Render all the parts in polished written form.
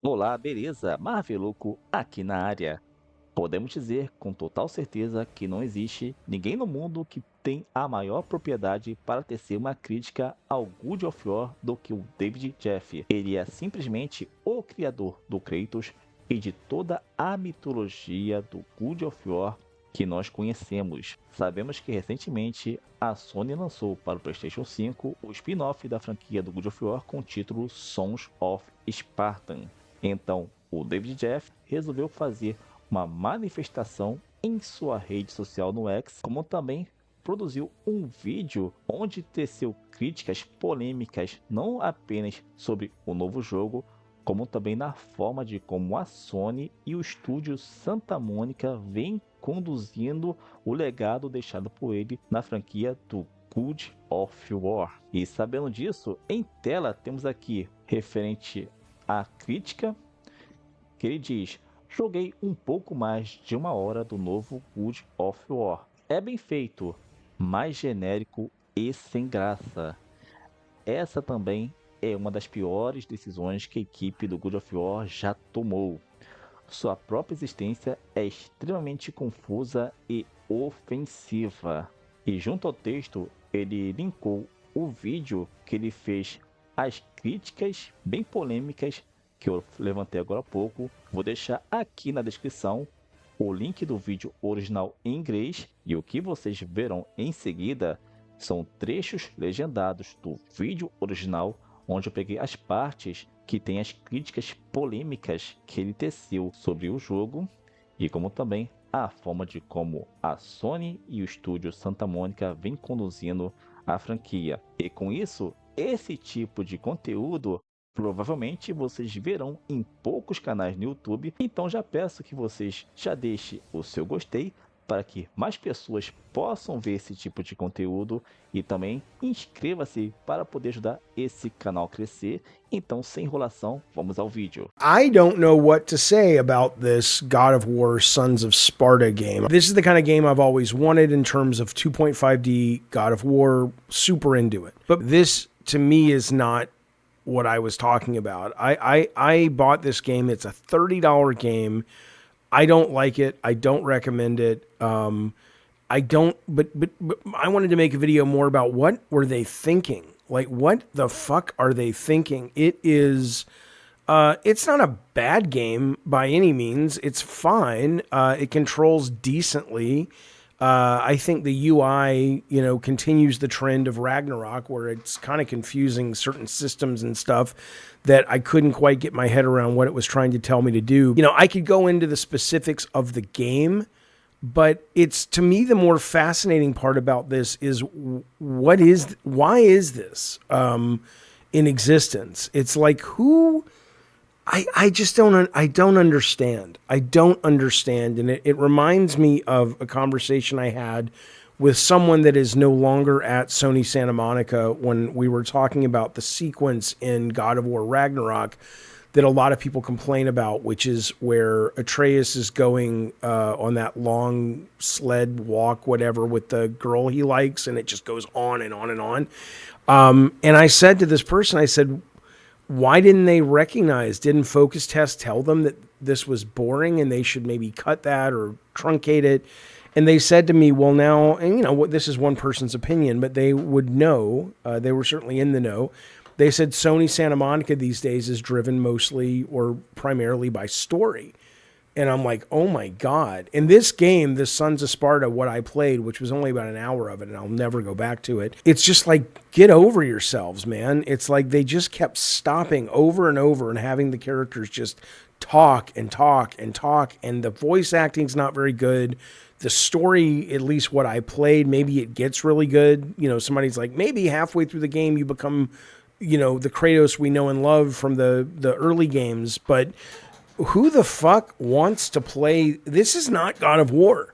Olá, beleza? Marveluco aqui na área. Podemos dizer com total certeza que não existe ninguém no mundo que tem a maior propriedade para tecer uma crítica ao God of War do que o David Jaffe. Ele é simplesmente o criador do Kratos e de toda a mitologia do God of War que nós conhecemos. Sabemos que recentemente a Sony lançou para o PlayStation 5 o spin-off da franquia do God of War com o título Sons of Spartan. Então, o David Jaffe resolveu fazer uma manifestação em sua rede social no X, como também produziu um vídeo onde teceu críticas polêmicas não apenas sobre o novo jogo, como também na forma de como a Sony e o estúdio Santa Mônica vêm conduzindo o legado deixado por ele na franquia do God of War. E sabendo disso, em tela temos aqui referente à crítica que ele diz: joguei um pouco mais de uma hora do novo God of War. É bem feito, mais genérico e sem graça. Essa também é uma das piores decisões que a equipe do God of War já tomou. Sua própria existência é extremamente confusa e ofensiva. E junto ao texto, ele linkou o vídeo que ele fez às críticas bem polêmicas que eu levantei agora há pouco. Vou deixar aqui na descrição o link do vídeo original em inglês, e o que vocês verão em seguida são trechos legendados do vídeo original, onde eu peguei as partes que tem as críticas polêmicas que ele teceu sobre o jogo, e como também a forma de como a Sony e o estúdio Santa Mônica vem conduzindo a franquia. E com isso, esse tipo de conteúdo provavelmente vocês verão em poucos canais no YouTube, então já peço que vocês já deixem o seu gostei para que mais pessoas possam ver esse tipo de conteúdo, e também inscreva-se para poder ajudar esse canal a crescer. Então, sem enrolação, vamos ao vídeo. I don't know what to say about this God of War Sons of Sparta game. This is the kind of game I've always wanted in terms of 2.5D God of War, super into it. But this to me is not what I was talking about. I bought this game. It's a $30 game. I don't like it. I don't recommend it. I don't, but I wanted to make a video more about what were they thinking? Like, what the fuck are they thinking? It is, it's not a bad game by any means. It's fine. It controls decently. I think the UI, continues the trend of Ragnarok, where it's kind of confusing certain systems and stuff that I couldn't quite get my head around what it was trying to tell me to do. I could go into the specifics of the game, but it's, to me, the more fascinating part about this is why is this in existence? It's like, who? I just don't understand. I don't understand. And it reminds me of a conversation I had with someone that is no longer at Sony Santa Monica when we were talking about the sequence in God of War Ragnarok that a lot of people complain about, which is where Atreus is going on that long sled walk, whatever, with the girl he likes, and it just goes on and on and on. And I said to this person, I said, why didn't they recognize, didn't Focus Test tell them that this was boring and they should maybe cut that or truncate it? And they said to me, well, now, and this is one person's opinion, but they would know, they were certainly in the know. They said Sony Santa Monica these days is driven mostly or primarily by story. And I'm like, oh my God. In this game, this Sons of Sparta, what I played, which was only about an hour of it, and I'll never go back to it, it's just like, get over yourselves, man. It's like they just kept stopping over and over and having the characters just talk and talk and talk. And the voice acting's not very good. The story, at least what I played, maybe it gets really good. Somebody's like, maybe halfway through the game you become, the Kratos we know and love from the early games. But who the fuck wants to play? This is not God of War.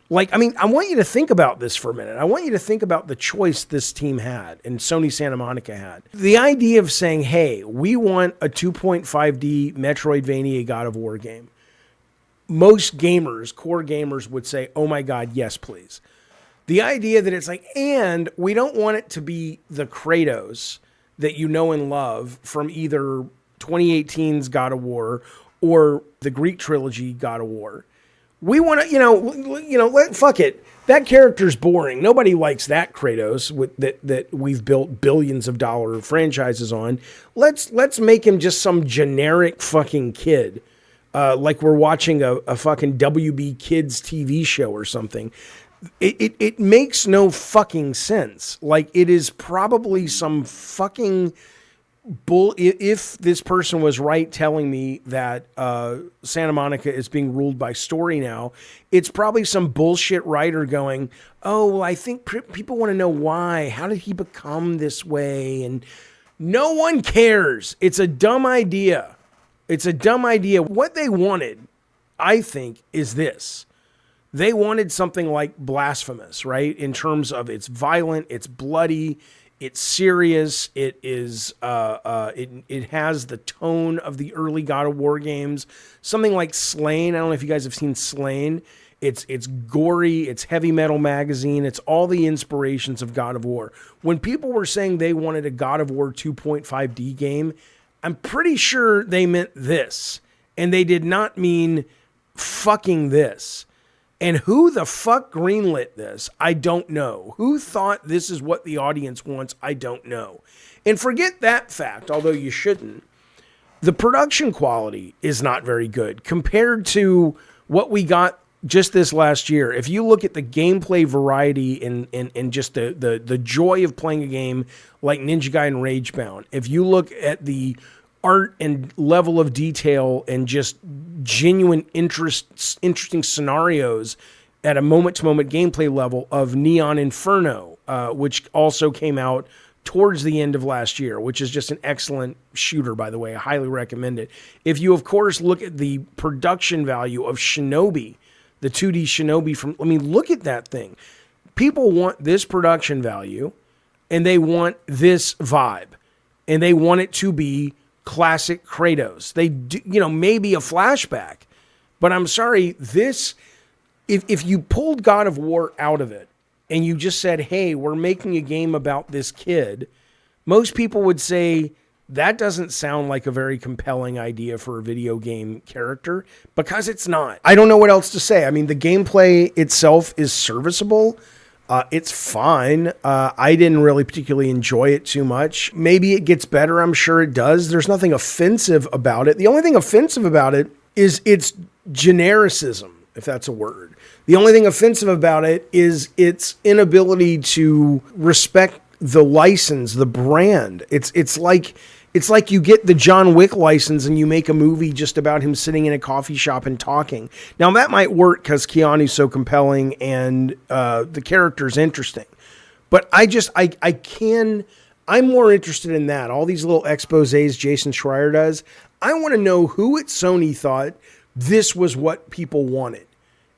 Like, I want you to think about this for a minute. I want you to think about the choice this team had and Sony Santa Monica had. The idea of saying, hey, we want a 2.5D Metroidvania God of War game. Most gamers, core gamers, would say, oh my God, yes, please. The idea that it's like, and we don't want it to be the Kratos that you know and love from either 2018's God of War or the Greek trilogy God of War. We want to, fuck it. That character's boring. Nobody likes that Kratos that we've built billions of dollar franchises on. Let's make him just some generic fucking kid. Like we're watching a fucking WB Kids TV show or something. It makes no fucking sense. Like, it is probably some fucking bull. If this person was right telling me that Santa Monica is being ruled by story now, it's probably some bullshit writer going, oh, well, I think people want to know why. How did he become this way? And no one cares. It's a dumb idea. It's a dumb idea. What they wanted, I think, is this. They wanted something like Blasphemous, right? In terms of it's violent, it's bloody, it's serious. It is. It has the tone of the early God of War games. Something like Slain. I don't know if you guys have seen Slain. It's gory. It's heavy metal magazine. It's all the inspirations of God of War. When people were saying they wanted a God of War 2.5D game, I'm pretty sure they meant this, and they did not mean fucking this. And who the fuck greenlit this? I don't know. Who thought this is what the audience wants? I don't know. And forget that fact, although you shouldn't. The production quality is not very good compared to what we got just this last year. If you look at the gameplay variety and just the joy of playing a game like Ninja Gaiden Ragebound, if you look at the art and level of detail and just genuine interesting scenarios at a moment-to-moment gameplay level of Neon Inferno, which also came out towards the end of last year, which is just an excellent shooter, by the way. I highly recommend it. If you, of course, look at the production value of Shinobi, the 2D Shinobi look at that thing. People want this production value, and they want this vibe, and they want it to be classic Kratos. They do, maybe a flashback, but I'm sorry, this, if you pulled God of War out of it and you just said, hey, we're making a game about this kid, most people would say that doesn't sound like a very compelling idea for a video game character, because it's not. I don't know what else to say. I mean, the gameplay itself is serviceable. It's fine. I didn't really particularly enjoy it too much. Maybe it gets better. I'm sure it does. There's nothing offensive about it. The only thing offensive about it is its genericism, if that's a word. The only thing offensive about it is its inability to respect the license, the brand. It's like you get the John Wick license and you make a movie just about him sitting in a coffee shop and talking. Now, that might work because Keanu's so compelling and the character's interesting. But I'm more interested in that. All these little exposés Jason Schreier does. I want to know who at Sony thought this was what people wanted.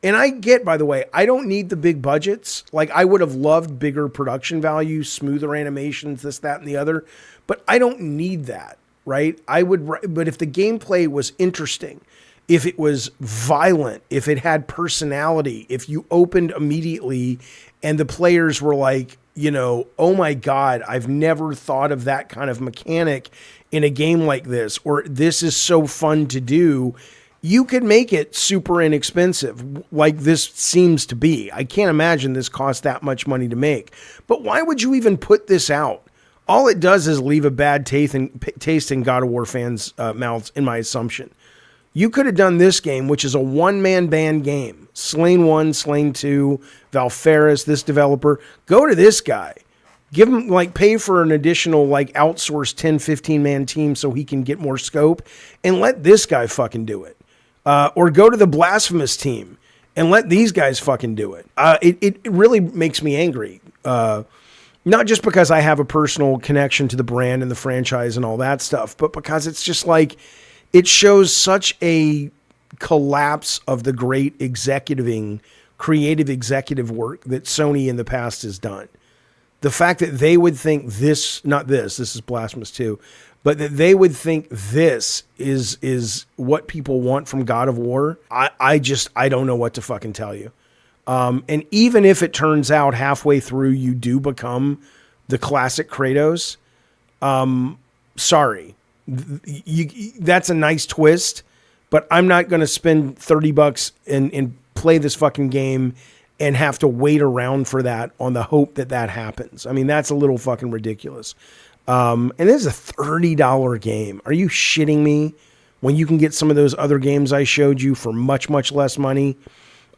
And I get, by the way, I don't need the big budgets. Like, I would have loved bigger production value, smoother animations, this, that, and the other. But I don't need that, right? But if the gameplay was interesting, if it was violent, if it had personality, if you opened immediately and the players were like, oh my God, I've never thought of that kind of mechanic in a game like this, or this is so fun to do, you could make it super inexpensive, like this seems to be. I can't imagine this costs that much money to make. But why would you even put this out? All it does is leave a bad taste in God of War fans' mouths, in my assumption. You could have done this game, which is a one-man band game. Slain 1, Slain 2, Valfaris, this developer. Go to this guy. Give him, pay for an additional, outsourced 10, 15-man team so he can get more scope, and let this guy fucking do it. Or go to the Blasphemous team and let these guys fucking do it. It really makes me angry. Not just because I have a personal connection to the brand and the franchise and all that stuff, but because it's just it shows such a collapse of the great creative executive work that Sony in the past has done. The fact that they would think this is Blasphemous 2, but that they would think this is what people want from God of War, I don't know what to fucking tell you. And even if it turns out halfway through you do become the classic Kratos, sorry. That's a nice twist, but I'm not going to spend $30 and play this fucking game and have to wait around for that on the hope that that happens. I mean, that's a little fucking ridiculous. And this is a $30 game. Are you shitting me? When you can get some of those other games I showed you for much, much less money.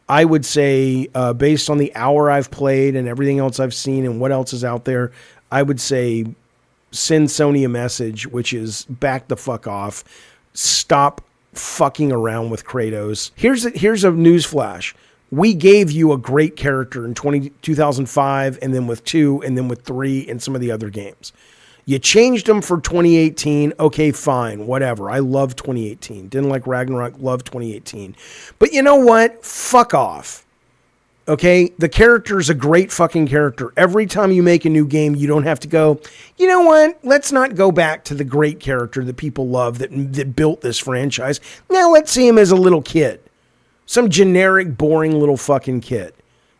I would say, based on the hour I've played and everything else I've seen and what else is out there, I would say send Sony a message, which is back the fuck off. Stop fucking around with Kratos. Here's a news flash. We gave you a great character in 2005 and then with 2 and then with 3 and some of the other games. You changed them for 2018. Okay, fine, whatever. I love 2018. Didn't like Ragnarok, loved 2018. But you know what? Fuck off. Okay? The character's a great fucking character. Every time you make a new game, you don't have to go, you know what? Let's not go back to the great character that people love that built this franchise. Now let's see him as a little kid. Some generic, boring little fucking kid.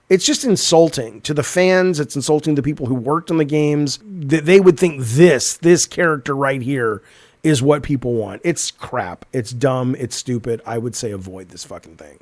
It's just insulting to the fans. It's insulting to people who worked on the games. That they would think this character right here is what people want. It's crap. It's dumb. It's stupid. I would say avoid this fucking thing.